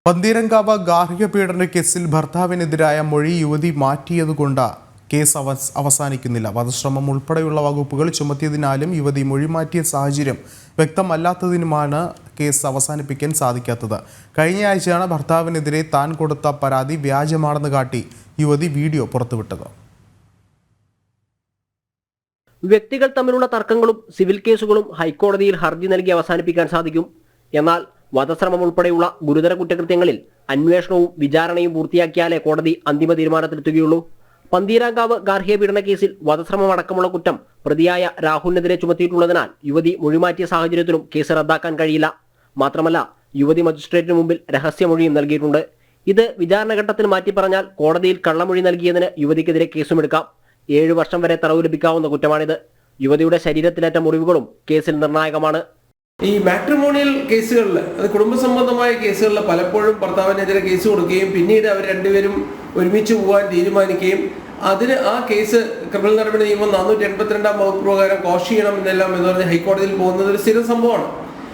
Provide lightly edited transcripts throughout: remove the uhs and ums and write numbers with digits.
പന്തീരങ്കാവ് ഗാർഹിക പീഡന കേസിൽ ഭർത്താവിനെതിരായ മൊഴി യുവതി മാറ്റിയതുകൊണ്ട് കേസ് അവസാനിക്കുന്നില്ല. വധശ്രമം ഉൾപ്പെടെയുള്ള വകുപ്പുകൾ ചുമത്തിയതിനാലും യുവതി മൊഴി മാറ്റിയ സാഹചര്യം വ്യക്തമല്ലാത്തതിനുമാണ് കേസ് അവസാനിപ്പിക്കാൻ സാധിക്കാത്തത്. കഴിഞ്ഞയാഴ്ചയാണ് ഭർത്താവിനെതിരെ താൻ കൊടുത്ത പരാതി വ്യാജമാണെന്ന് കാട്ടി യുവതി വീഡിയോ പുറത്തുവിട്ടത്. വ്യക്തികൾ തമ്മിലുള്ള തർക്കങ്ങളും സിവിൽ കേസുകളും ഹൈക്കോടതിയിൽ ഹർജി നൽകി അവസാനിപ്പിക്കാൻ സാധിക്കും. എന്നാൽ വധശ്രമം ഉൾപ്പെടെയുള്ള ഗുരുതര കുറ്റകൃത്യങ്ങളിൽ അന്വേഷണവും വിചാരണയും പൂർത്തിയാക്കിയാലേ കോടതി അന്തിമ തീരുമാനത്തിലെത്തുകയുള്ളൂ. പന്തീരാങ്കാവ് ഗാർഹിക പീഡന കേസിൽ വധശ്രമം അടക്കമുള്ള കുറ്റം പ്രതിയായ രാഹുലിനെതിരെ ചുമത്തിയിട്ടുള്ളതിനാൽ യുവതി മൊഴിമാറ്റിയ സാഹചര്യത്തിലും കേസ് റദ്ദാക്കാൻ കഴിയില്ല. മാത്രമല്ല, യുവതി മജിസ്ട്രേറ്റിന് മുമ്പിൽ രഹസ്യമൊഴിയും നൽകിയിട്ടുണ്ട്. ഇത് വിചാരണഘട്ടത്തിൽ മാറ്റി പറഞ്ഞാൽ കോടതിയിൽ കള്ളമൊഴി നൽകിയതിന് യുവതിക്കെതിരെ കേസുമെടുക്കാം. 7 വർഷം വരെ തടവ് ലഭിക്കാവുന്ന കുറ്റമാണിത്. യുവതിയുടെ ശരീരത്തിലേറ്റ മുറിവുകളും കേസിൽ നിർണായകമാണ്. ഈ മാട്രിമോണിയൽ കേസുകളിൽ, അത് കുടുംബസംബന്ധമായ കേസുകളിൽ പലപ്പോഴും ഭർത്താവിനെതിരെ കേസ് കൊടുക്കുകയും പിന്നീട് അവർ രണ്ടുപേരും ഒരുമിച്ച് പോകാൻ തീരുമാനിക്കുകയും അതിന് ആ കേസ് ക്രിമിനൽ നടപടി നിയമം 482 വകുപ്പ് പ്രകാരം കോഷ് ചെയ്യണം എന്നെല്ലാം എന്ന് പറഞ്ഞ് ഹൈക്കോടതിയിൽ പോകുന്നത് ഒരു സ്ഥിര സംഭവമാണ്.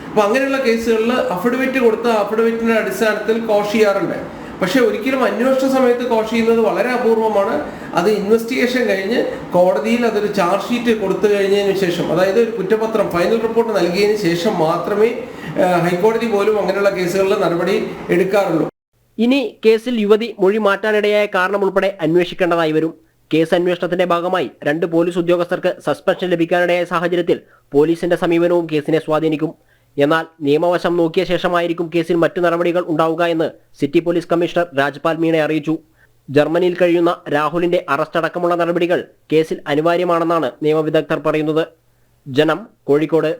അപ്പോൾ അങ്ങനെയുള്ള കേസുകളിൽ അഫിഡവിറ്റ് കൊടുത്ത അഫിഡവിറ്റിന്റെ അടിസ്ഥാനത്തിൽ കോഷ് ചെയ്യാറുണ്ട്. പക്ഷെ ഒരിക്കലും അന്വേഷണ സമയത്ത് കോഷ് ചെയ്യുന്നത് വളരെ അപൂർവമാണ്. അത് ഇൻവെസ്റ്റിഗേഷൻ കഴിഞ്ഞ് കോടതിയിൽ അതൊരു ചാർജ് ഷീറ്റ് കൊടുത്തു കഴിഞ്ഞതിന് ശേഷം, അതായത് ഒരു കുറ്റപത്രം ഫൈനൽ റിപ്പോർട്ട് നൽകിയതിന് ശേഷം മാത്രമേ ഹൈക്കോടതി പോലും അങ്ങനെയുള്ള കേസുകളിൽ നടപടി എടുക്കാറുള്ളൂ. ഇനി കേസിൽ യുവതി മൊഴി മാറ്റാനിടയായ കാരണം ഉൾപ്പെടെ അന്വേഷിക്കേണ്ടതായി വരും. കേസ് അന്വേഷണത്തിന്റെ ഭാഗമായി 2 പോലീസ് ഉദ്യോഗസ്ഥർക്ക് സസ്പെൻഷൻ ലഭിക്കാനിടയായ സാഹചര്യത്തിൽ പോലീസിന്റെ സമീപനവും കേസിനെ സ്വാധീനിക്കും. എന്നാൽ നിയമവശം നോക്കിയ ശേഷമായിരിക്കും കേസിൽ മറ്റു നടപടികൾ ഉണ്ടാവുക എന്ന് city police commissioner Rajpal Meena അറിയിച്ചു. ജർമ്മനിയിൽ കഴിയുന്ന രാഹുലിന്റെ അറസ്റ്റ് അടക്കമുള്ള നടപടികൾ കേസിൽ അനിവാര്യമാണെന്നാണ് നിയമവിദഗ്ധർ പറയുന്നത്. ജനം, കോഴിക്കോട്.